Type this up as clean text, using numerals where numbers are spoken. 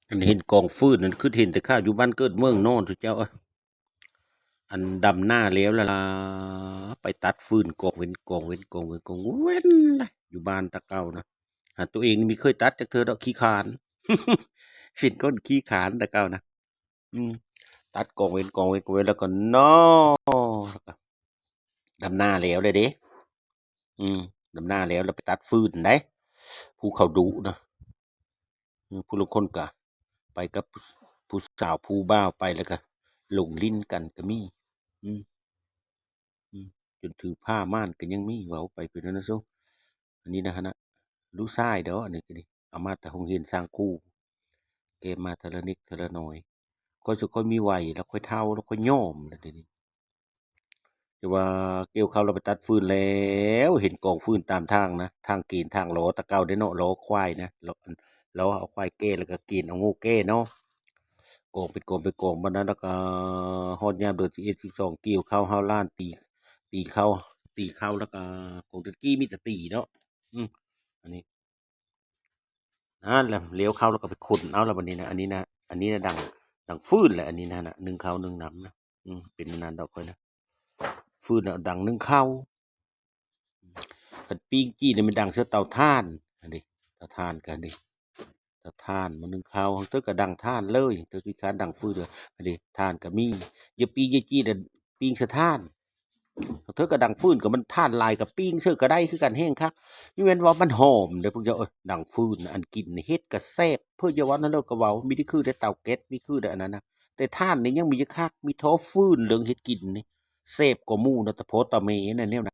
อันเห็นกองฟืนนั่นคือเห็นแต่ข้าอยู่บ้านเกิดเมืองโน่นสุเจ้าอันดำหน้าแล้วล่ะไปตัดฟืนกองเว้นกองเว้นกองเว้นกองเว้นเลยอยู่บ้านตะเก่านะหาตัวเองนี่มีเคยตัดจากเธอดอกขี้ขานฟินก้นขี้ขานตะเก่านะอืมตัดกองเว้นกองเว้นกองเว้นแล้วก็นอแล้วก็ดำหน้าแล้วเลยเด้อืมดำหน้าแล้วเราไปตัดฟืนได้ภูเขาดุนะผู้ลางคนกะไปกับผู้สาวผู้บ่าวไปแล้วก็หลงลิ้นกันก็มีอืม อืมจนถือผ้าม่านก็ยังมีเว้าไปเป็นนั้นนะซุอันนี้นะฮะนะลูกชายเด้ออันนี้ก็ดีเอามาแต่โรงเรียนสร้างครูเก็บมาเทอละนิดเทอละน้อยค่อยสิค่อยมีวัยแล้วค่อยเฒ่าแล้วค่อยย่อมแล้วเดี๋ยวนี้แต่ว่าเกี่ยวข้าวเราไปตัดฟืนแล้วเห็นกองฟืนตามทางนะทางเกณฑ์ทางล้อแตะเก่าเด้อเนาะล้อควายนะล้อเอาควายแก้แล้วก็เกณฑ์เอางูแก้เนาะกองเป็นกองเป็นกองบัดนั้นแล้วก็ฮอดยามเดือน11 12เกี่ยวข้าวเฮาล้านตีเข้าตีเข้าแล้วก็ของตะกี้มีแต่ตีเนาะอืมอันนี้แล้วเลี้ยวเข้าแล้วก็ไปขุดเอาแล้วบัดนี้นะอันนี้นะอันนี้นะดังฟืนแหละอันนี้นะนึ่งข้าวนึ่งน้ำนะเป็นนานๆดอกค่อยนะฟืนน่ะดังนึ่งข้าวคันปิ้งกี้นี่มันดังเสื้อเตาถ่านอันนี้เตาถ่านก็อันนี้เตาถ่านมันนึ่งข้าวเทิงก็ดังถ่านเลยเทิงคือการดังฟืนเลยอันนี้ถ่านก็มีอย่าปิ้งอย่าจี้น่ะปิ้งใส่ถ่าน เธอก็ดังฟืนกับมันท่านลายกับปิ้งเสื้อก็ได้คือกันแห้งคักนี่เว้นว่ามันหอมเด้อพวกเจ้าดังฟืนอันกินนี่เฮ็ดก็แซ่บเพื่อจะว่านั้นแล้วก็เว้ามีที่คือได้เตาแก๊สมีคือได้อันนั้นนะแต่ท่านนี่ยังมีคักมีท้อฟืนเรื่องเฮ็ดกินนี่แซ่บกว่าหมู่นะตะโพตะเมนั่นแนวนะ